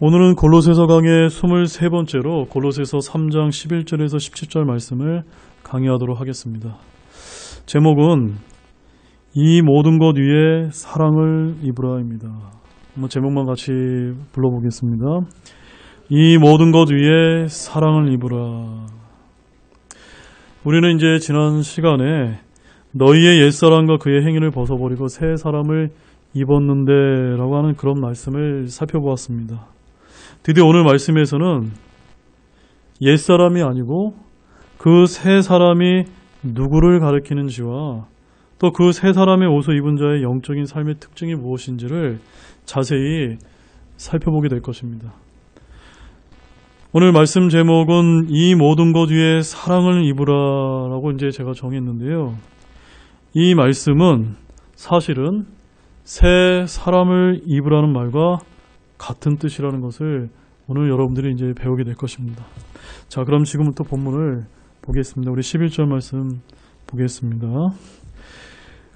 오늘은 골로새서 강의 23번째로 골로새서 3장 11절에서 17절 말씀을 강의하도록 하겠습니다. 제목은 이 모든 것 위에 사랑을 입으라입니다. 한번 제목만 같이 불러보겠습니다. 이 모든 것 위에 사랑을 입으라. 우리는 이제 지난 시간에 너희의 옛사람과 그의 행위를 벗어버리고 새 사람을 입었는데 라고 하는 그런 말씀을 살펴보았습니다. 드디어 오늘 말씀에서는 옛사람이 아니고 그 새 사람이 누구를 가리키는지와 또 그 새 사람의 옷을 입은 자의 영적인 삶의 특징이 무엇인지를 자세히 살펴보게 될 것입니다. 오늘 말씀 제목은 이 모든 것 위에 사랑을 입으라라고 이제 제가 정했는데요. 이 말씀은 사실은 새 사람을 입으라는 말과 같은 뜻이라는 것을 오늘 여러분들이 이제 배우게 될 것입니다. 자, 그럼 지금부터 본문을 보겠습니다. 우리 11절 말씀 보겠습니다.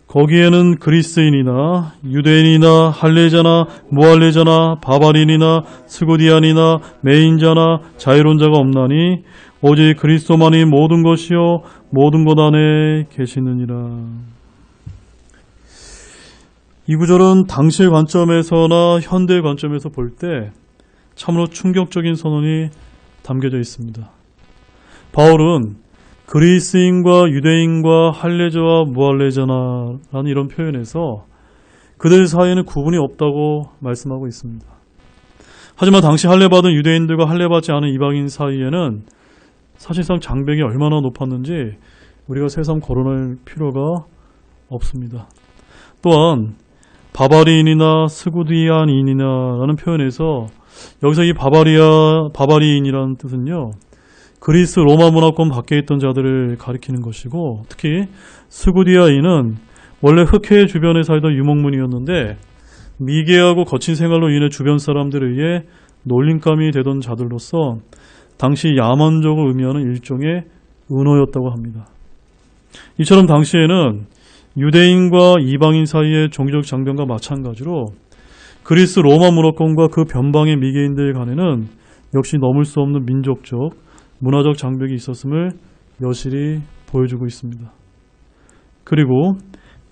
거기에는 그리스인이나 유대인이나 할례자나 무할례자나 바바린이나 스고디안이나 매인자나 자유론자가 없나니 오직 그리스도만이 모든 것이요 모든 것 안에 계시느니라. 이 구절은 당시의 관점에서나 현대의 관점에서 볼 때 참으로 충격적인 선언이 담겨져 있습니다. 바울은 그리스인과 유대인과 할례자와 무할례자라는 이런 표현에서 그들 사이에는 구분이 없다고 말씀하고 있습니다. 하지만 당시 할례받은 유대인들과 할례받지 않은 이방인 사이에는 사실상 장벽이 얼마나 높았는지 우리가 새삼 거론할 필요가 없습니다. 또한 바바리인이나 스구디안인이나라는 표현에서 여기서 이 바바리인이라는 뜻은요, 그리스 로마 문화권 밖에 있던 자들을 가리키는 것이고, 특히 스구디아인은 원래 흑해 주변에 살던 유목민이었는데 미개하고 거친 생활로 인해 주변 사람들에 의해 놀림감이 되던 자들로서 당시 야만족을 의미하는 일종의 은어였다고 합니다. 이처럼 당시에는 유대인과 이방인 사이의 종교적 장벽과 마찬가지로 그리스 로마 문화권과 그 변방의 미개인들 간에는 역시 넘을 수 없는 민족적, 문화적 장벽이 있었음을 여실히 보여주고 있습니다. 그리고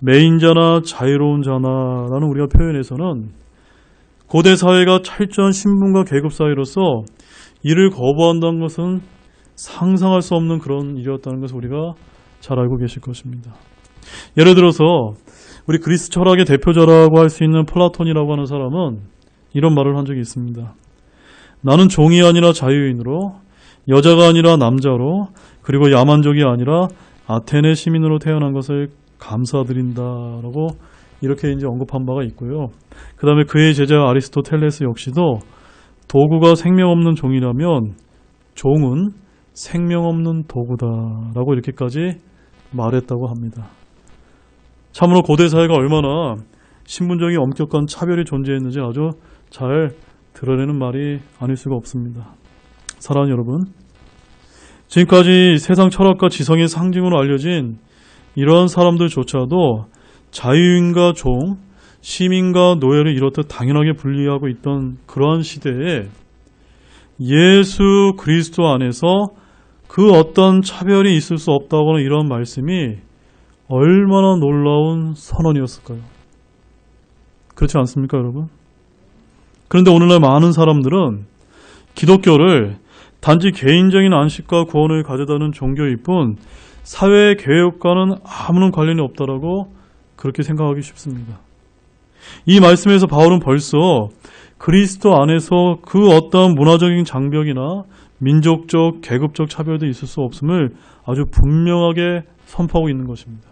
매인자나 자유로운 자나라는 우리가 표현에서는 고대 사회가 철저한 신분과 계급 사회로서 이를 거부한다는 것은 상상할 수 없는 그런 일이었다는 것을 우리가 잘 알고 계실 것입니다. 예를 들어서 우리 그리스 철학의 대표자라고 할 수 있는 플라톤이라고 하는 사람은 이런 말을 한 적이 있습니다. 나는 종이 아니라 자유인으로, 여자가 아니라 남자로, 그리고 야만족이 아니라 아테네 시민으로 태어난 것을 감사드린다라고 이렇게 이제 언급한 바가 있고요. 그 다음에 그의 제자 아리스토텔레스 역시도 도구가 생명 없는 종이라면 종은 생명 없는 도구다라고 이렇게까지 말했다고 합니다. 참으로 고대 사회가 얼마나 신분적인 엄격한 차별이 존재했는지 아주 잘 드러내는 말이 아닐 수가 없습니다. 사랑하는 여러분, 지금까지 세상 철학과 지성의 상징으로 알려진 이러한 사람들조차도 자유인과 종, 시민과 노예를 이렇듯 당연하게 분리하고 있던 그러한 시대에 예수 그리스도 안에서 그 어떤 차별이 있을 수 없다고 하는 이런 말씀이 얼마나 놀라운 선언이었을까요? 그렇지 않습니까, 여러분? 그런데 오늘날 많은 사람들은 기독교를 단지 개인적인 안식과 구원을 가져다는 종교일 뿐 사회의 개혁과는 아무런 관련이 없다라고 그렇게 생각하기 쉽습니다. 이 말씀에서 바울은 벌써 그리스도 안에서 그 어떤 문화적인 장벽이나 민족적, 계급적 차별도 있을 수 없음을 아주 분명하게 선포하고 있는 것입니다.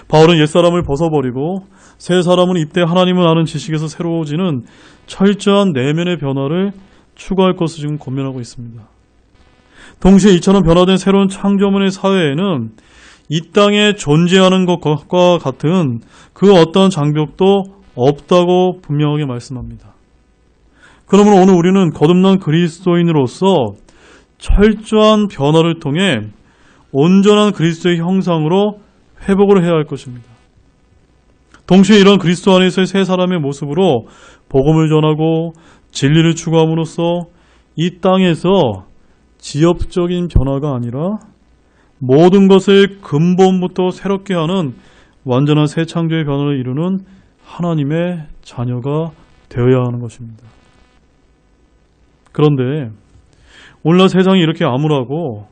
바울은 옛사람을 벗어버리고 새 사람은 입되 하나님을 아는 지식에서 새로워지는 철저한 내면의 변화를 추구할 것을 지금 권면하고 있습니다. 동시에 이처럼 변화된 새로운 창조문의 사회에는 이 땅에 존재하는 것과 같은 그 어떤 장벽도 없다고 분명하게 말씀합니다. 그러므로 오늘 우리는 거듭난 그리스도인으로서 철저한 변화를 통해 온전한 그리스도의 형상으로 회복을 해야 할 것입니다. 동시에 이런 그리스도 안에서의 새 사람의 모습으로 복음을 전하고 진리를 추구함으로써 이 땅에서 지엽적인 변화가 아니라 모든 것을 근본부터 새롭게 하는 완전한 새 창조의 변화를 이루는 하나님의 자녀가 되어야 하는 것입니다. 그런데 오늘날 세상이 이렇게 암울하고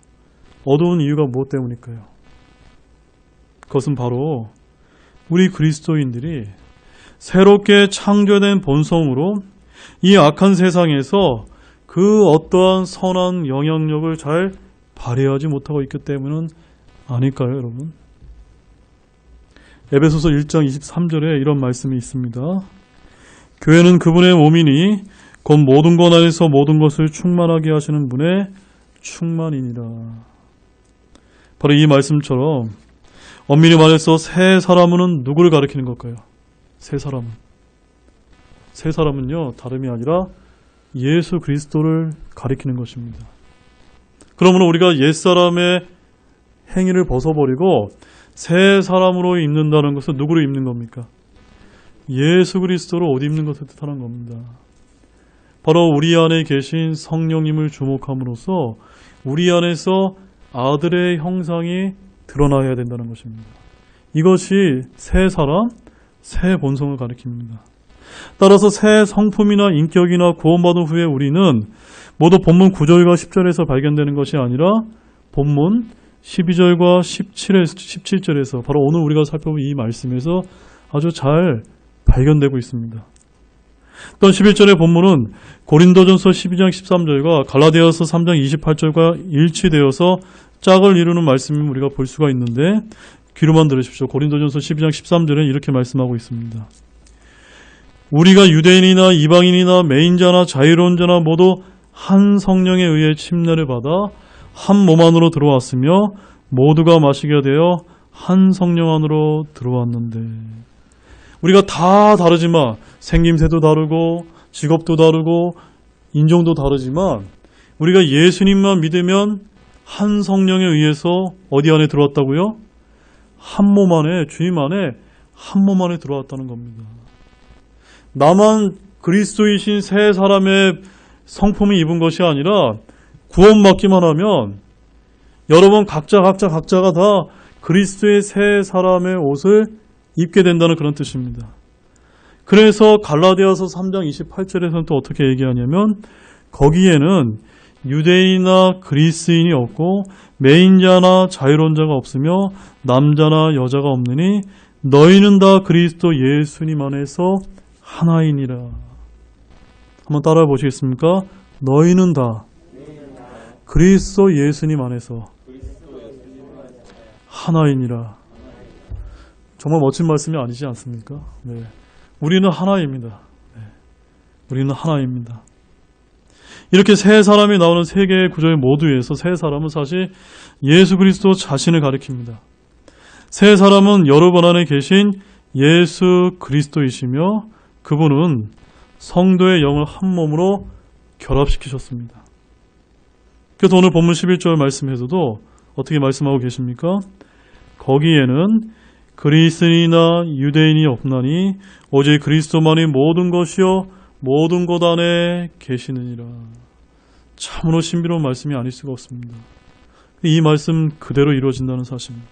어두운 이유가 무엇 때문일까요? 그것은 바로 우리 그리스도인들이 새롭게 창조된 본성으로 이 악한 세상에서 그 어떠한 선한 영향력을 잘 발휘하지 못하고 있기 때문은 아닐까요, 여러분? 에베소서 1장 23절에 이런 말씀이 있습니다. 교회는 그분의 몸이니 곧 모든 것 안에서 모든 것을 충만하게 하시는 분의 충만이니라. 바로 이 말씀처럼 엄밀히 말해서 새 사람은 누구를 가리키는 걸까요? 새 사람은요, 다름이 아니라 예수 그리스도를 가리키는 것입니다. 그러므로 우리가 옛사람의 행위를 벗어버리고 새 사람으로 입는다는 것은 누구를 입는 겁니까? 예수 그리스도로 옷 입는 것을 뜻하는 겁니다. 바로 우리 안에 계신 성령님을 주목함으로써 우리 안에서 아들의 형상이 드러나야 된다는 것입니다. 이것이 새 사람, 새 본성을 가리킵니다. 따라서 새 성품이나 인격이나 구원받은 후에 우리는 모두 본문 9절과 10절에서 발견되는 것이 아니라 본문 12절과 17절에서 바로 오늘 우리가 살펴본 이 말씀에서 아주 잘 발견되고 있습니다. 또 11절의 본문은 고린도전서 12장 13절과 갈라디아서 3장 28절과 일치되어서 짝을 이루는 말씀을 우리가 볼 수가 있는데 귀로만 들으십시오. 고린도전서 12장 13절에 이렇게 말씀하고 있습니다. 우리가 유대인이나 이방인이나 매인자나 자유론자나 모두 한 성령에 의해 침례를 받아 한 몸 안으로 들어왔으며 모두가 마시게 되어 한 성령 안으로 들어왔는데, 우리가 다 다르지만 생김새도 다르고 직업도 다르고 인종도 다르지만 우리가 예수님만 믿으면 한 성령에 의해서 어디 안에 들어왔다고요? 한 몸 안에, 주님 안에, 한 몸 안에 들어왔다는 겁니다. 나만 그리스도이신 새 사람의 성품을 입은 것이 아니라 구원받기만 하면 여러분 각자가 다 그리스도의 새 사람의 옷을 입게 된다는 그런 뜻입니다. 그래서 갈라디아서 3장 28절에서는 또 어떻게 얘기하냐면 거기에는 유대인이나 그리스인이 없고 매인자나 자유론자가 없으며 남자나 여자가 없느니 너희는 다 그리스도 예수님 안에서 하나이니라. 한번 따라해 보시겠습니까? 너희는 다 그리스도 예수님 안에서 하나이니라. 정말 멋진 말씀이 아니지 않습니까? 네. 우리는 하나입니다. 네. 우리는 하나입니다. 이렇게 세 사람이 나오는 세 개의 구절 모두에서 세 사람은 사실 예수 그리스도 자신을 가리킵니다. 세 사람은 여러분 안에 계신 예수 그리스도이시며 그분은 성도의 영을 한 몸으로 결합시키셨습니다. 그래서 오늘 본문 11절 말씀에서도 어떻게 말씀하고 계십니까? 거기에는 그리스인이나 유대인이 없나니 오직 그리스도만이 모든 것이요 모든 것 안에 계시느니라. 참으로 신비로운 말씀이 아닐 수가 없습니다. 이 말씀 그대로 이루어진다는 사실입니다.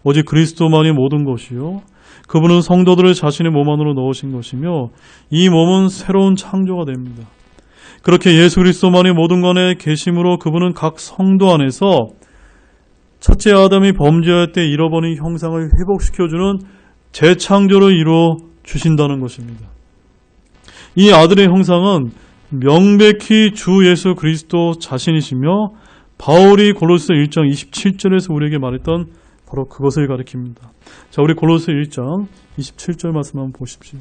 오직 그리스도만이 모든 것이요 그분은 성도들을 자신의 몸 안으로 넣으신 것이며 이 몸은 새로운 창조가 됩니다. 그렇게 예수 그리스도만이 모든 것 안에 계심으로 그분은 각 성도 안에서 첫째 아담이 범죄할 때 잃어버린 형상을 회복시켜주는 재창조를 이루어 주신다는 것입니다. 이 아들의 형상은 명백히 주 예수 그리스도 자신이시며 바울이 골로새 1장 27절에서 우리에게 말했던 바로 그것을 가리킵니다. 자, 우리 골로새 1장 27절 말씀 한번 보십시오.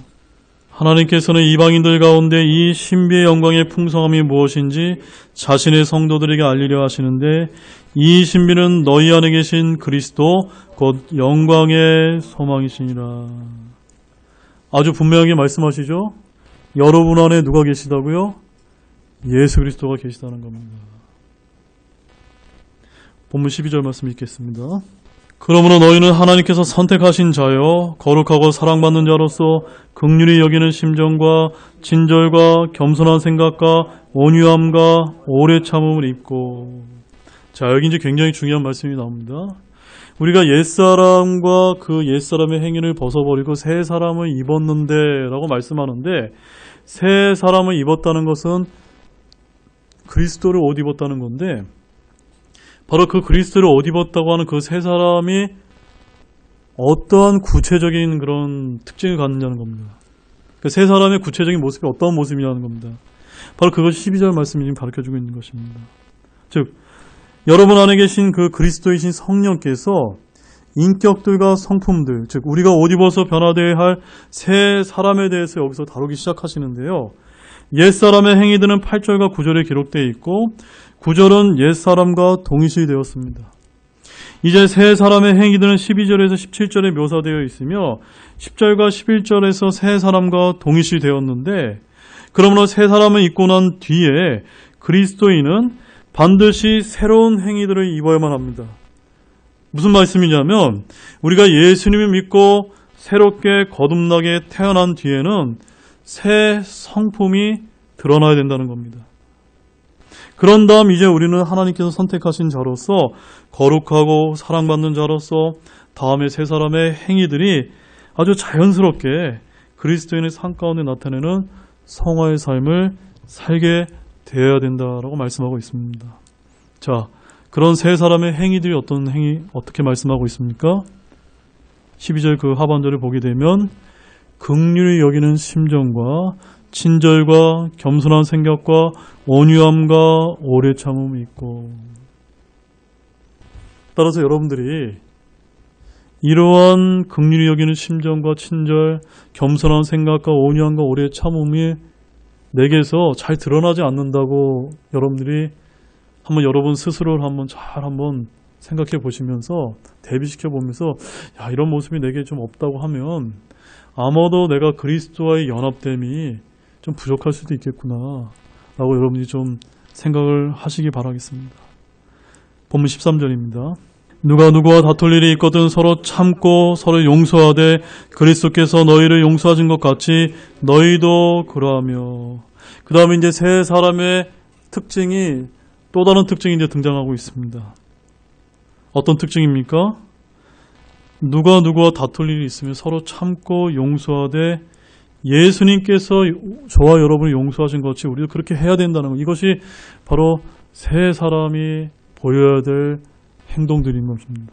하나님께서는 이방인들 가운데 이 신비의 영광의 풍성함이 무엇인지 자신의 성도들에게 알리려 하시는데 이 신비는 너희 안에 계신 그리스도 곧 영광의 소망이시니라. 아주 분명하게 말씀하시죠. 여러분 안에 누가 계시다고요? 예수 그리스도가 계시다는 겁니다. 본문 12절 말씀 읽겠습니다. 그러므로 너희는 하나님께서 선택하신 자여 거룩하고 사랑받는 자로서 긍휼히 여기는 심정과 친절과 겸손한 생각과 온유함과 오래 참음을 입고. 자, 여기 이제 굉장히 중요한 말씀이 나옵니다. 우리가 옛사람과 그 옛사람의 행위를 벗어버리고 새 사람을 입었는데 라고 말씀하는데, 새 사람을 입었다는 것은 그리스도를 옷 입었다는 건데, 바로 그 그리스도를 옷 입었다고 하는 그 새 사람이 어떠한 구체적인 그런 특징을 갖느냐는 겁니다. 그 새 사람의 구체적인 모습이 어떤 모습이냐는 겁니다. 바로 그것이 12절 말씀이 지금 가르쳐주고 있는 것입니다. 즉, 여러분 안에 계신 그 그리스도이신 성령께서 인격들과 성품들, 즉 우리가 옷 입어서 변화되어야 할 새 사람에 대해서 여기서 다루기 시작하시는데요. 옛사람의 행위들은 8절과 9절에 기록되어 있고 9절은 옛사람과 동일시되었습니다. 이제 새 사람의 행위들은 12절에서 17절에 묘사되어 있으며 10절과 11절에서 새 사람과 동일시되었는데, 그러므로 새 사람을 입고 난 뒤에 그리스도인은 반드시 새로운 행위들을 입어야만 합니다. 무슨 말씀이냐면, 우리가 예수님을 믿고 새롭게 거듭나게 태어난 뒤에는 새 성품이 드러나야 된다는 겁니다. 그런 다음 이제 우리는 하나님께서 선택하신 자로서 거룩하고 사랑받는 자로서 다음에 새 사람의 행위들이 아주 자연스럽게 그리스도인의 삶 가운데 나타내는 성화의 삶을 살게 되어야 된다라고 말씀하고 있습니다. 자, 그런 새 사람의 행위들이 어떤 행위, 어떻게 말씀하고 있습니까? 12절 그 하반절을 보게 되면 긍휼히 여기는 심정과 친절과 겸손한 생각과 온유함과 오래 참음이 있고. 따라서 여러분들이 이러한 긍휼히 여기는 심정과 친절, 겸손한 생각과 온유함과 오래 참음이 내게서 잘 드러나지 않는다고 여러분들이 한번 여러분 스스로를 한번 잘 한번 생각해 보시면서 대비시켜 보면서, 야, 이런 모습이 내게 좀 없다고 하면 아마도 내가 그리스도와의 연합됨이 좀 부족할 수도 있겠구나 라고 여러분이 좀 생각을 하시기 바라겠습니다. 본문 13절입니다. 누가 누구와 다툴 일이 있거든 서로 참고 서로 용서하되 그리스도께서 너희를 용서하신 것 같이 너희도 그러하며. 그 다음에 이제 새 사람의 특징이, 또 다른 특징이 이제 등장하고 있습니다. 어떤 특징입니까? 누가 누구와 다툴 일이 있으면 서로 참고 용서하되 예수님께서 저와 여러분을 용서하신 것 같이 우리도 그렇게 해야 된다는 것. 이것이 바로 새 사람이 보여야 될 행동들인 것입니다.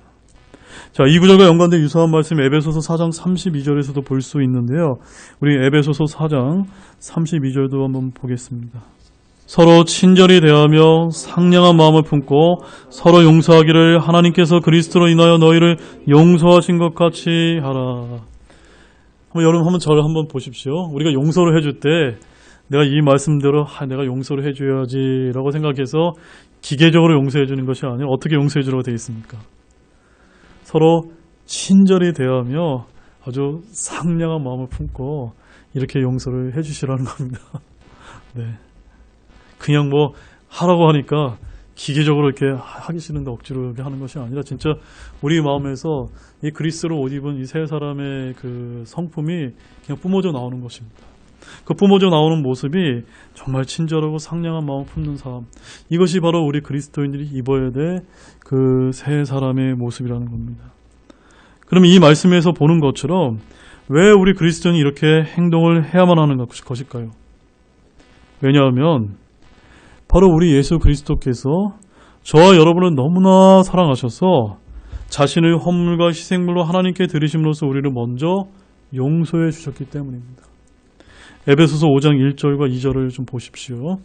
자, 이 구절과 연관된 유사한 말씀 에베소서 4장 32절에서도 볼 수 있는데요. 우리 에베소서 4장 32절도 한번 보겠습니다. 서로 친절히 대하며 상냥한 마음을 품고 서로 용서하기를 하나님께서 그리스도로 인하여 너희를 용서하신 것 같이 하라. 여러분 한번 저를 한번 보십시오. 우리가 용서를 해줄 때 내가 이 말씀대로 내가 용서를 해줘야지 라고 생각해서 기계적으로 용서해 주는 것이 아니라 어떻게 용서해 주라고 되어 있습니까? 서로 친절히 대하며 아주 상냥한 마음을 품고 이렇게 용서를 해주시라는 겁니다. 네. 그냥 뭐 하라고 하니까 기계적으로 이렇게 하기 싫은데 억지로 이렇게 하는 것이 아니라 진짜 우리 마음에서 이 그리스도로 옷 입은 이 세 사람의 그 성품이 그냥 뿜어져 나오는 것입니다. 그 뿜어져 나오는 모습이 정말 친절하고 상냥한 마음을 품는 삶, 이것이 바로 우리 그리스도인들이 입어야 될 그 세 사람의 모습이라는 겁니다. 그러면 이 말씀에서 보는 것처럼 왜 우리 그리스도인이 이렇게 행동을 해야만 하는 것일까요? 왜냐하면 바로 우리 예수 그리스도께서 저와 여러분을 너무나 사랑하셔서 자신의 헌물과 희생물로 하나님께 드리심으로써 우리를 먼저 용서해 주셨기 때문입니다. 에베소서 5장 1절과 2절을 좀 보십시오.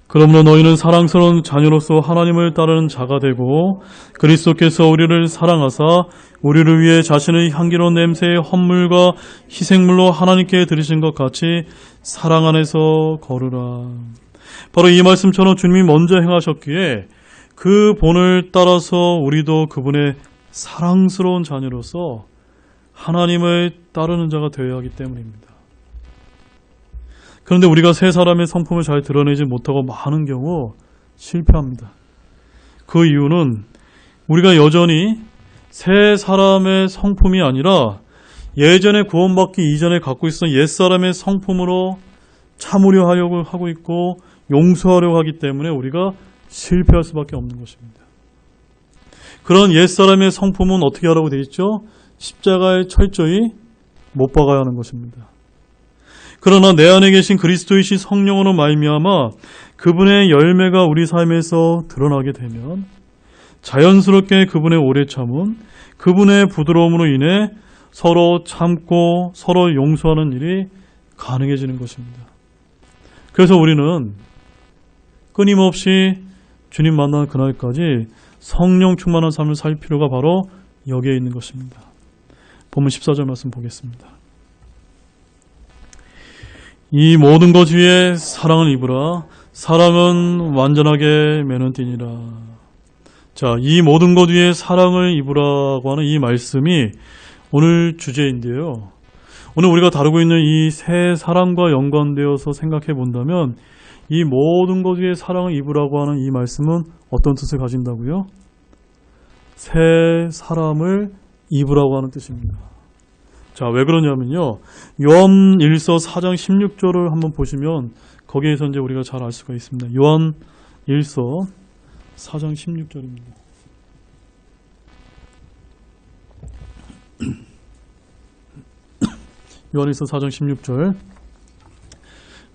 그러므로 너희는 사랑스러운 자녀로서 하나님을 따르는 자가 되고 그리스도께서 우리를 사랑하사 우리를 위해 자신의 향기로운 냄새의 헌물과 희생물로 하나님께 드리신 것 같이 사랑 안에서 걸으라. 바로 이 말씀처럼 주님이 먼저 행하셨기에 그 본을 따라서 우리도 그분의 사랑스러운 자녀로서 하나님을 따르는 자가 되어야 하기 때문입니다. 그런데 우리가 세 사람의 성품을 잘 드러내지 못하고 많은 경우 실패합니다. 그 이유는 우리가 여전히 새 사람의 성품이 아니라 예전에 구원받기 이전에 갖고 있었던 옛사람의 성품으로 참으려 하려고 하고 있고 용서하려고 하기 때문에 우리가 실패할 수밖에 없는 것입니다. 그런 옛사람의 성품은 어떻게 하라고 되어 있죠? 십자가에 철저히 못 박아야 하는 것입니다. 그러나 내 안에 계신 그리스도이신 성령으로 말미암아 그분의 열매가 우리 삶에서 드러나게 되면 자연스럽게 그분의 오래 참음, 그분의 부드러움으로 인해 서로 참고 서로 용서하는 일이 가능해지는 것입니다. 그래서 우리는 끊임없이 주님 만나는 그날까지 성령 충만한 삶을 살 필요가 바로 여기에 있는 것입니다. 본문 14절 말씀 보겠습니다. 이 모든 것 위에 사랑을 입으라. 사랑은 완전하게 매는 띠니라. 자, 이 모든 것 위에 사랑을 입으라고 하는 이 말씀이 오늘 주제인데요. 오늘 우리가 다루고 있는 이 새 사랑과 연관되어서 생각해 본다면 이 모든 것 위에 사랑을 입으라고 하는 이 말씀은 어떤 뜻을 가진다고요? 새 사람을 입으라고 하는 뜻입니다. 자, 왜 그러냐면요. 요한 1서 4장 16절을 한번 보시면 거기에서 이제 우리가 잘 알 수가 있습니다. 요한 1서 4장 16절입니다. 요한 1서 4장 16절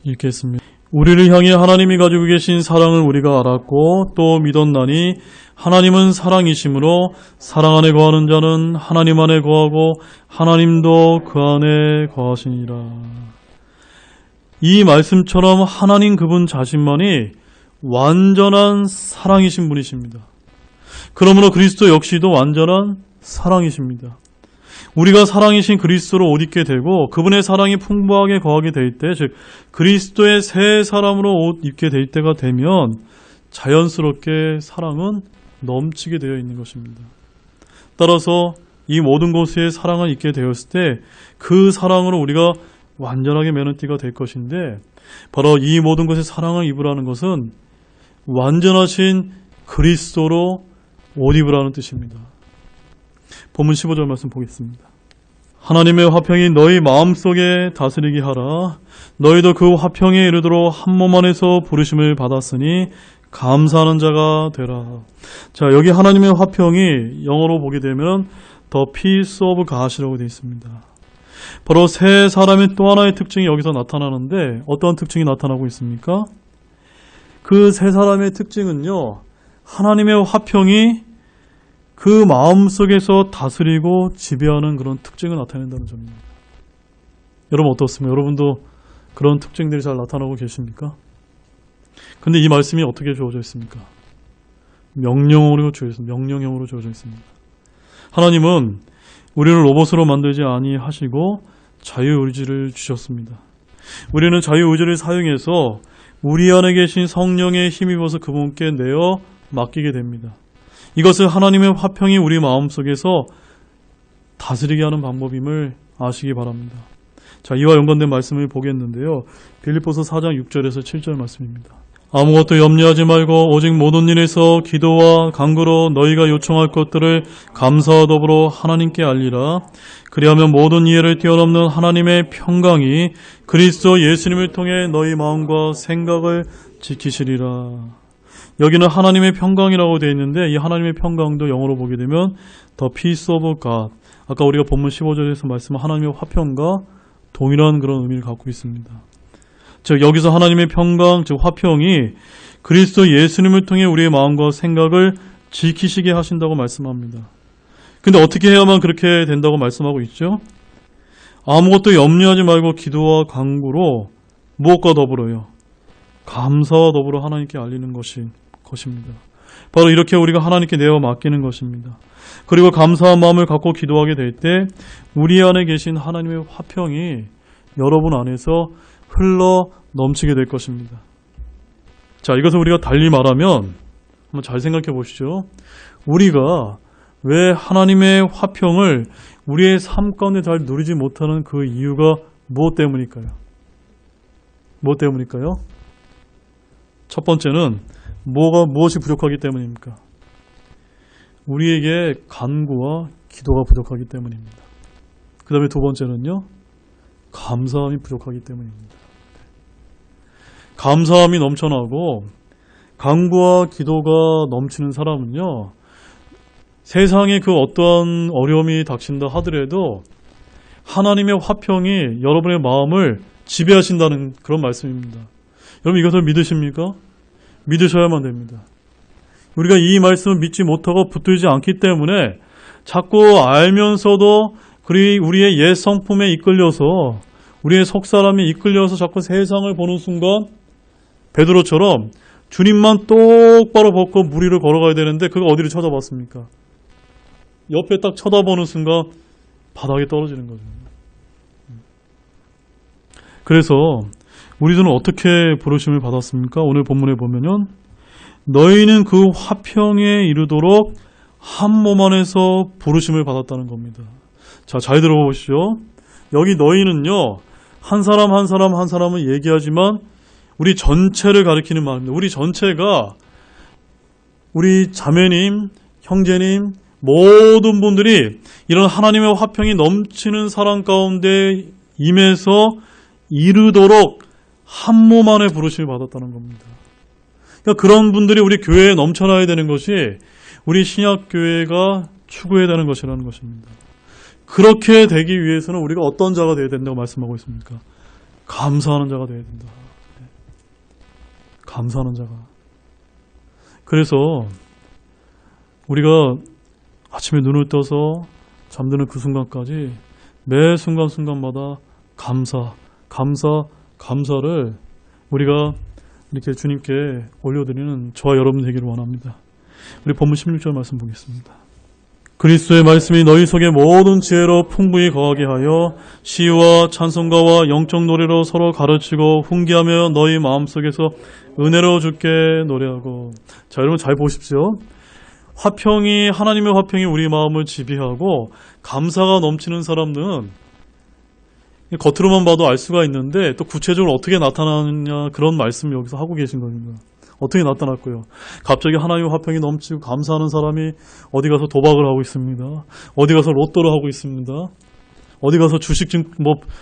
읽겠습니다. 우리를 향해 하나님이 가지고 계신 사랑을 우리가 알았고 또 믿었나니 하나님은 사랑이시므로 사랑 안에 거하는 자는 하나님 안에 거하고 하나님도 그 안에 거하시니라. 이 말씀처럼 하나님 그분 자신만이 완전한 사랑이신 분이십니다. 그러므로 그리스도 역시도 완전한 사랑이십니다. 우리가 사랑이신 그리스도로 옷 입게 되고 그분의 사랑이 풍부하게 거하게 될 때, 즉 그리스도의 새 사람으로 옷 입게 될 때가 되면 자연스럽게 사랑은 넘치게 되어 있는 것입니다. 따라서 이 모든 것에 사랑을 입게 되었을 때 그 사랑으로 우리가 완전하게 매는 띠가 될 것인데, 바로 이 모든 것에 사랑을 입으라는 것은 완전하신 그리스도로 옷 입으라는 뜻입니다. 본문 15절 말씀 보겠습니다. 하나님의 화평이 너희 마음속에 다스리게 하라. 너희도 그 화평에 이르도록 한 몸 안에서 부르심을 받았으니 감사하는 자가 되라. 자, 여기 하나님의 화평이 영어로 보게 되면 The Peace of God이라고 되어 있습니다. 바로 새 사람의 또 하나의 특징이 여기서 나타나는데 어떠한 특징이 나타나고 있습니까? 그 새 사람의 특징은요, 하나님의 화평이 그 마음속에서 다스리고 지배하는 그런 특징을 나타낸다는 점입니다. 여러분 어떻습니까? 여러분도 그런 특징들이 잘 나타나고 계십니까? 근데 이 말씀이 어떻게 주어져 있습니까? 명령으로 주어져 있습니다. 명령형으로 주어져 있습니다. 하나님은 우리를 로봇으로 만들지 아니하시고 자유의지를 주셨습니다. 우리는 자유의지를 사용해서 우리 안에 계신 성령의 힘입어서 그분께 내어 맡기게 됩니다. 이것을 하나님의 화평이 우리 마음속에서 다스리게 하는 방법임을 아시기 바랍니다. 자, 이와 연관된 말씀을 보겠는데요. 빌립보서 4장 6절에서 7절 말씀입니다. 아무것도 염려하지 말고 오직 모든 일에서 기도와 간구로 너희가 요청할 것들을 감사와 더불어 하나님께 알리라. 그리하면 모든 이해를 뛰어넘는 하나님의 평강이 그리스도 예수님을 통해 너희 마음과 생각을 지키시리라. 여기는 하나님의 평강이라고 되어 있는데 이 하나님의 평강도 영어로 보게 되면 The Peace of God, 아까 우리가 본문 15절에서 말씀한 하나님의 화평과 동일한 그런 의미를 갖고 있습니다. 즉 여기서 하나님의 평강, 즉 화평이 그리스도 예수님을 통해 우리의 마음과 생각을 지키시게 하신다고 말씀합니다. 근데 어떻게 해야만 그렇게 된다고 말씀하고 있죠? 아무것도 염려하지 말고 기도와 간구로 무엇과 더불어요? 감사와 더불어 하나님께 알리는 것입니다. 바로 이렇게 우리가 하나님께 내어 맡기는 것입니다. 그리고 감사한 마음을 갖고 기도하게 될 때 우리 안에 계신 하나님의 화평이 여러분 안에서 흘러 넘치게 될 것입니다. 자, 이것을 우리가 달리 말하면 한번 잘 생각해 보시죠. 우리가 왜 하나님의 화평을 우리의 삶 가운데 잘 누리지 못하는 그 이유가 무엇 때문일까요? 무엇 때문일까요? 첫 번째는 무엇이 부족하기 때문입니까? 우리에게 간구와 기도가 부족하기 때문입니다. 그 다음에 두 번째는요, 감사함이 부족하기 때문입니다. 감사함이 넘쳐나고 간구와 기도가 넘치는 사람은요, 세상에 그 어떠한 어려움이 닥친다 하더라도 하나님의 화평이 여러분의 마음을 지배하신다는 그런 말씀입니다. 여러분 이것을 믿으십니까? 믿으셔야만 됩니다. 우리가 이 말씀을 믿지 못하고 붙들지 않기 때문에 자꾸 알면서도 우리의 옛 성품에 이끌려서 우리의 속사람이 이끌려서 자꾸 세상을 보는 순간 베드로처럼 주님만 똑바로 벗고 물 위를 걸어가야 되는데 그거 어디를 쳐다봤습니까? 옆에 딱 쳐다보는 순간 바닥에 떨어지는 거죠. 그래서 우리들은 어떻게 부르심을 받았습니까? 오늘 본문에 보면은 너희는 그 화평에 이르도록 한 몸 안에서 부르심을 받았다는 겁니다. 자, 잘 들어보시죠. 여기 너희는요, 한 사람 한 사람 한 사람은 얘기하지만 우리 전체를 가리키는 말입니다. 우리 전체가 우리 자매님, 형제님, 모든 분들이 이런 하나님의 화평이 넘치는 사랑 가운데 임해서 이르도록 한 몸 안에 부르심을 받았다는 겁니다. 그러니까 그런 분들이 우리 교회에 넘쳐나야 되는 것이 우리 신약교회가 추구해야 되는 것이라는 것입니다. 그렇게 되기 위해서는 우리가 어떤 자가 되어야 된다고 말씀하고 있습니까? 감사하는 자가 되어야 된다. 감사하는 자가. 그래서 우리가 아침에 눈을 떠서 잠드는 그 순간까지 매 순간순간마다 감사를 우리가 이렇게 주님께 올려드리는 저와 여러분 되기를 원합니다. 우리 본문 16절 말씀 보겠습니다. 그리스도의 말씀이 너희 속에 모든 지혜로 풍부히 거하게 하여 시와 찬송가와 영적 노래로 서로 가르치고 훈계하며 너희 마음속에서 은혜로 주께 노래하고. 자, 여러분 잘 보십시오. 하나님의 화평이 우리 마음을 지배하고 감사가 넘치는 사람들은 겉으로만 봐도 알 수가 있는데 또 구체적으로 어떻게 나타나느냐 그런 말씀을 여기서 하고 계신 겁니다. 어떻게 나타났고요? 갑자기 하나님의 화평이 넘치고 감사하는 사람이 어디 가서 도박을 하고 있습니다. 어디 가서 로또를 하고 있습니다. 어디 가서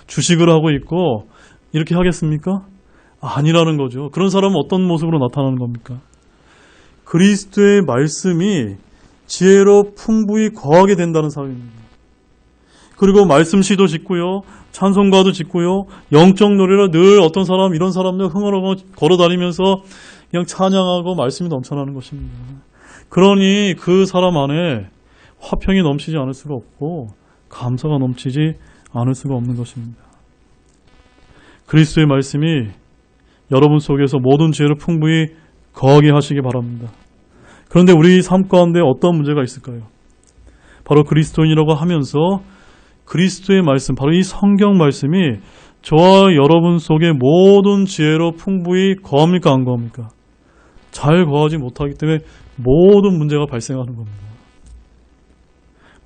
주식을 하고 있고 이렇게 하겠습니까? 아니라는 거죠. 그런 사람은 어떤 모습으로 나타나는 겁니까? 그리스도의 말씀이 지혜로 풍부히 거하게 된다는 사람입니다. 그리고 말씀 시도 짓고요. 찬송가도 짓고요. 영적 노래로 늘 어떤 사람, 이런 사람들 흥얼흥얼 걸어다니면서 그냥 찬양하고 말씀이 넘쳐나는 것입니다. 그러니 그 사람 안에 화평이 넘치지 않을 수가 없고 감사가 넘치지 않을 수가 없는 것입니다. 그리스도의 말씀이 여러분 속에서 모든 지혜를 풍부히 거하게 하시기 바랍니다. 그런데 우리 삶 가운데 어떤 문제가 있을까요? 바로 그리스도인이라고 하면서 그리스도의 말씀, 바로 이 성경 말씀이 저와 여러분 속에 모든 지혜로 풍부히 거합니까? 안 거합니까? 잘 거하지 못하기 때문에 모든 문제가 발생하는 겁니다.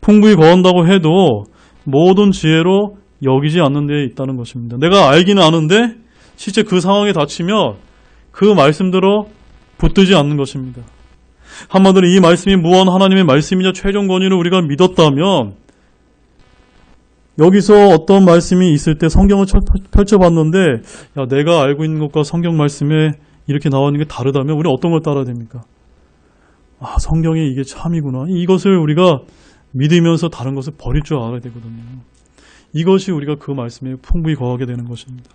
풍부히 거한다고 해도 모든 지혜로 여기지 않는 데 있다는 것입니다. 내가 알기는 아는데 실제 그 상황에 닥치면 그 말씀대로 붙들지 않는 것입니다. 한마디로 이 말씀이 무언 하나님의 말씀이냐 최종 권위를 우리가 믿었다면 여기서 어떤 말씀이 있을 때 성경을 펼쳐봤는데 야, 내가 알고 있는 것과 성경 말씀에 이렇게 나와 있는 게 다르다면 우리는 어떤 걸 따라야 됩니까? 아, 성경이 이게 참이구나. 이것을 우리가 믿으면서 다른 것을 버릴 줄 알아야 되거든요. 이것이 우리가 그 말씀에 풍부히 거하게 되는 것입니다.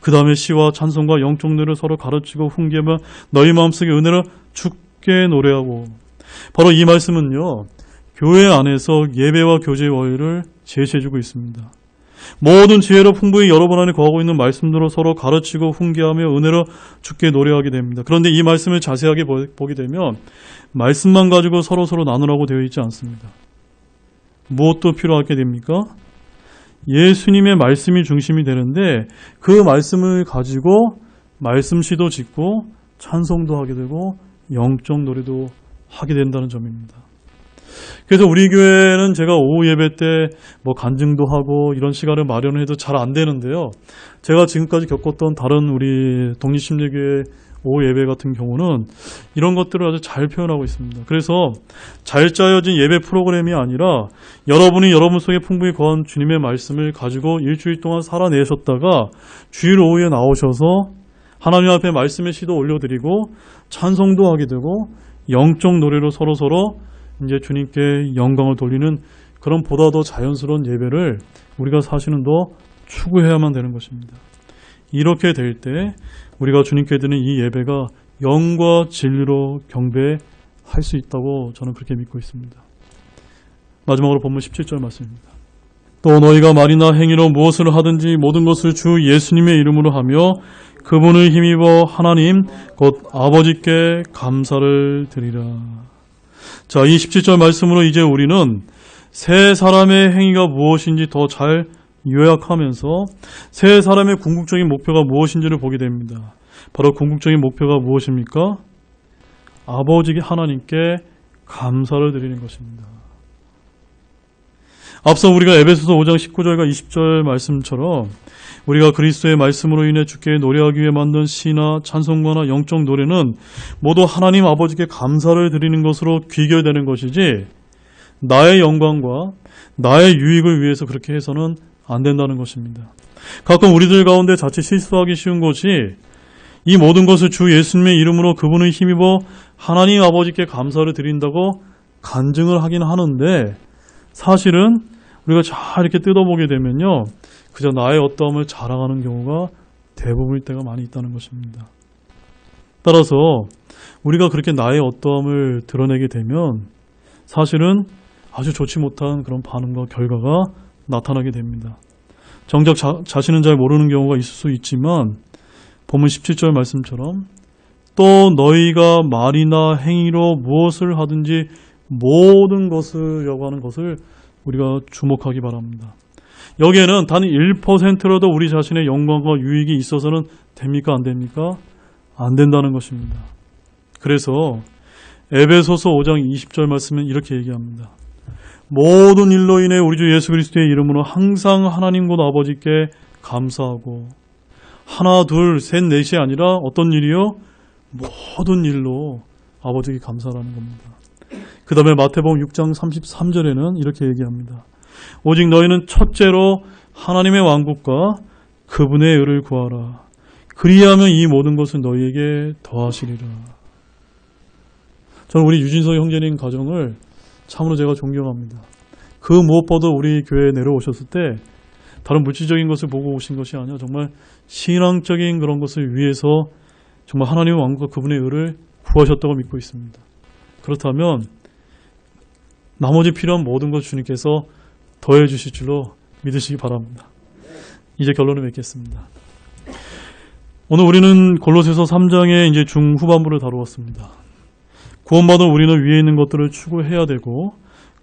그 다음에 시와 찬송과 영적 노래를 서로 가르치고 훈계하며 너희 마음속에 은혜를 주께 노래하고. 바로 이 말씀은요, 교회 안에서 예배와 교제의 원리를 제시해주고 있습니다. 모든 지혜로 풍부히 여러분 안에 거하고 있는 말씀대로 서로 가르치고 훈계하며 은혜로 주께 노래하게 됩니다. 그런데 이 말씀을 자세하게 보게 되면 말씀만 가지고 서로 나누라고 되어 있지 않습니다. 무엇도 필요하게 됩니까? 예수님의 말씀이 중심이 되는데 그 말씀을 가지고 말씀시도 짓고 찬송도 하게 되고 영적 노래도 하게 된다는 점입니다. 그래서 우리 교회는 제가 오후 예배 때 뭐 간증도 하고 이런 시간을 마련해도 잘 안 되는데요. 제가 지금까지 겪었던 다른 우리 독립심리교회 오후 예배 같은 경우는 이런 것들을 아주 잘 표현하고 있습니다. 그래서 잘 짜여진 예배 프로그램이 아니라 여러분이 여러분 속에 풍부히 거한 주님의 말씀을 가지고 일주일 동안 살아내셨다가 주일 오후에 나오셔서 하나님 앞에 말씀의 시도 올려드리고 찬송도 하게 되고 영적 노래로 서로서로 이제 주님께 영광을 돌리는 그런 보다 더 자연스러운 예배를 우리가 사실은 더 추구해야만 되는 것입니다. 이렇게 될 때 우리가 주님께 드리는 이 예배가 영과 진리로 경배할 수 있다고 저는 그렇게 믿고 있습니다. 마지막으로 본문 17절 말씀입니다. 또 너희가 말이나 행위로 무엇을 하든지 모든 것을 주 예수님의 이름으로 하며 그분을 힘입어 하나님 곧 아버지께 감사를 드리라. 자, 이 17절 말씀으로 이제 우리는 세 사람의 행위가 무엇인지 더 잘 요약하면서 세 사람의 궁극적인 목표가 무엇인지를 보게 됩니다. 바로 궁극적인 목표가 무엇입니까? 아버지 하나님께 감사를 드리는 것입니다. 앞서 우리가 에베소서 5장 19절과 20절 말씀처럼 우리가 그리스도의 말씀으로 인해 주께 노래하기 위해 만든 시나 찬송가나 영적 노래는 모두 하나님 아버지께 감사를 드리는 것으로 귀결되는 것이지 나의 영광과 나의 유익을 위해서 그렇게 해서는 안 된다는 것입니다. 가끔 우리들 가운데 자칫 실수하기 쉬운 것이 이 모든 것을 주 예수님의 이름으로 그분을 힘입어 하나님 아버지께 감사를 드린다고 간증을 하긴 하는데 사실은 우리가 잘 이렇게 뜯어보게 되면요. 그저 나의 어떠함을 자랑하는 경우가 대부분일 때가 많이 있다는 것입니다. 따라서 우리가 그렇게 나의 어떠함을 드러내게 되면 사실은 아주 좋지 못한 그런 반응과 결과가 나타나게 됩니다. 정작 자신은 잘 모르는 경우가 있을 수 있지만 본문 17절 말씀처럼 또 너희가 말이나 행위로 무엇을 하든지 모든 것을이라고 하는 것을 우리가 주목하기 바랍니다. 여기에는 단 1%라도 우리 자신의 영광과 유익이 있어서는 됩니까? 안 됩니까? 안 된다는 것입니다. 그래서 에베소서 5장 20절 말씀은 이렇게 얘기합니다. 모든 일로 인해 우리 주 예수 그리스도의 이름으로 항상 하나님 곧 아버지께 감사하고 하나 둘 셋 넷이 아니라 어떤 일이요? 모든 일로 아버지께 감사하는 겁니다. 그 다음에 마태복음 6장 33절에는 이렇게 얘기합니다. 오직 너희는 첫째로 하나님의 왕국과 그분의 의를 구하라. 그리하면 이 모든 것은 너희에게 더하시리라. 저는 우리 유진석 형제님 가정을 참으로 제가 존경합니다. 그 무엇보다 우리 교회에 내려오셨을 때 다른 물질적인 것을 보고 오신 것이 아니라 정말 신앙적인 그런 것을 위해서 정말 하나님의 왕국과 그분의 의를 구하셨다고 믿고 있습니다. 그렇다면 나머지 필요한 모든 것 주님께서 더해 주실 줄로 믿으시기 바랍니다. 이제 결론을 맺겠습니다. 오늘 우리는 골로새서 3장의 이제 중후반부를 다루었습니다. 구원받은 우리는 위에 있는 것들을 추구해야 되고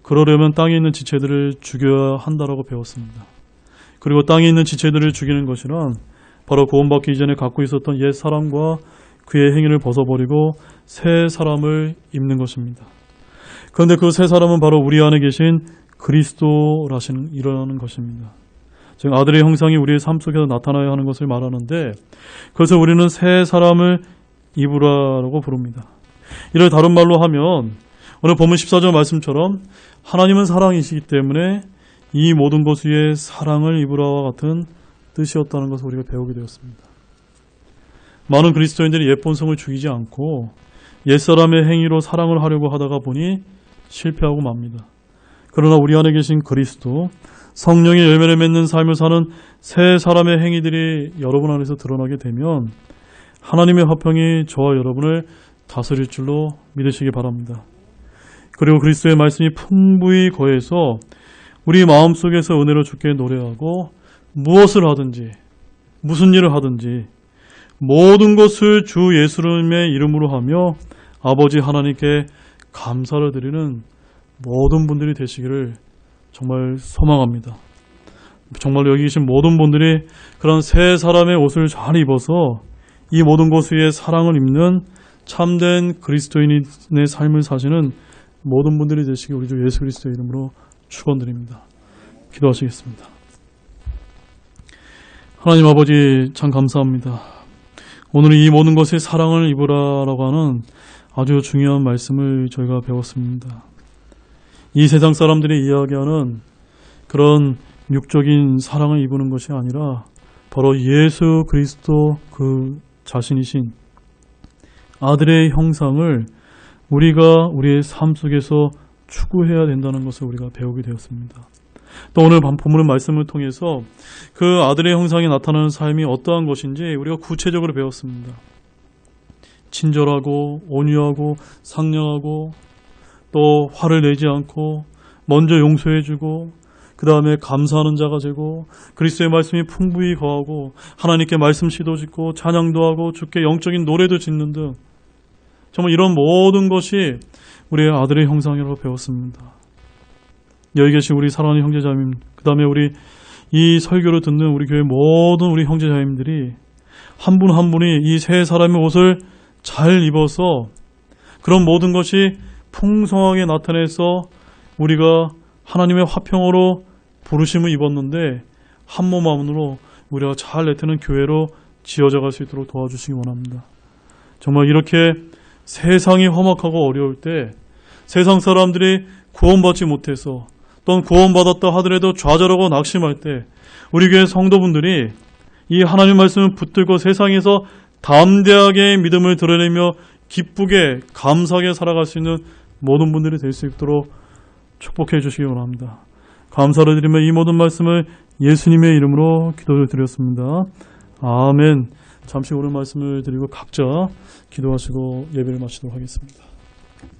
그러려면 땅에 있는 지체들을 죽여야 한다라고 배웠습니다. 그리고 땅에 있는 지체들을 죽이는 것이란 바로 구원받기 이전에 갖고 있었던 옛 사람과 그의 행위를 벗어버리고 새 사람을 입는 것입니다. 그런데 그 새 사람은 바로 우리 안에 계신 그리스도라는 것입니다. 즉 아들의 형상이 우리의 삶 속에서 나타나야 하는 것을 말하는데 그래서 우리는 새 사람을 입으라라고 부릅니다. 이를 다른 말로 하면 오늘 본문 14절 말씀처럼 하나님은 사랑이시기 때문에 이 모든 것 위에 사랑을 입으라와 같은 뜻이었다는 것을 우리가 배우게 되었습니다. 많은 그리스도인들이 옛 본성을 죽이지 않고 옛사람의 행위로 사랑을 하려고 하다가 보니 실패하고 맙니다. 그러나 우리 안에 계신 그리스도, 성령의 열매를 맺는 삶을 사는 새 사람의 행위들이 여러분 안에서 드러나게 되면 하나님의 화평이 저와 여러분을 다스릴 줄로 믿으시기 바랍니다. 그리고 그리스도의 말씀이 풍부히 거해서 우리 마음속에서 은혜로 주께 노래하고 무엇을 하든지 무슨 일을 하든지 모든 것을 주 예수님의 이름으로 하며 아버지 하나님께 감사를 드리는 모든 분들이 되시기를 정말 소망합니다. 정말 여기 계신 모든 분들이 그런 새 사람의 옷을 잘 입어서 이 모든 것 위에 사랑을 입는 참된 그리스도인의 삶을 사시는 모든 분들이 되시기 우리 주 예수 그리스도의 이름으로 축원드립니다. 기도하시겠습니다. 하나님 아버지 참 감사합니다. 오늘 이 모든 것에 사랑을 입으라라고 하는 아주 중요한 말씀을 저희가 배웠습니다. 이 세상 사람들이 이야기하는 그런 육적인 사랑을 입는 것이 아니라 바로 예수 그리스도 그 자신이신 아들의 형상을 우리가 우리의 삶 속에서 추구해야 된다는 것을 우리가 배우게 되었습니다. 또 오늘 본문의 말씀을 통해서 그 아들의 형상이 나타나는 삶이 어떠한 것인지 우리가 구체적으로 배웠습니다. 친절하고 온유하고 상냥하고 또 화를 내지 않고 먼저 용서해주고 그 다음에 감사하는 자가 되고 그리스도의 말씀이 풍부히 거하고 하나님께 말씀 시도 짓고 찬양도 하고 주께 영적인 노래도 짓는 등 정말 이런 모든 것이 우리의 아들의 형상이라고 배웠습니다. 여기 계신 우리 사랑하는 형제자매님, 그 다음에 우리 이 설교를 듣는 우리 교회 모든 우리 형제자매님들이 한 분 한 분이 이 세 사람의 옷을 잘 입어서 그런 모든 것이 풍성하게 나타내서 우리가 하나님의 화평으로 부르심을 입었는데 한 몸 안으로 우리가 잘 내태는 교회로 지어져 갈 수 있도록 도와주시기 원합니다. 정말 이렇게 세상이 험악하고 어려울 때 세상 사람들이 구원받지 못해서 또는 구원받았다 하더라도 좌절하고 낙심할 때 우리 교회 성도분들이 이 하나님 말씀을 붙들고 세상에서 담대하게 믿음을 드러내며 기쁘게 감사하게 살아갈 수 있는 모든 분들이 될 수 있도록 축복해 주시기 원합니다. 감사를 드리며 이 모든 말씀을 예수님의 이름으로 기도를 드렸습니다. 아멘. 잠시 오늘 말씀을 드리고 각자 기도하시고 예배를 마치도록 하겠습니다.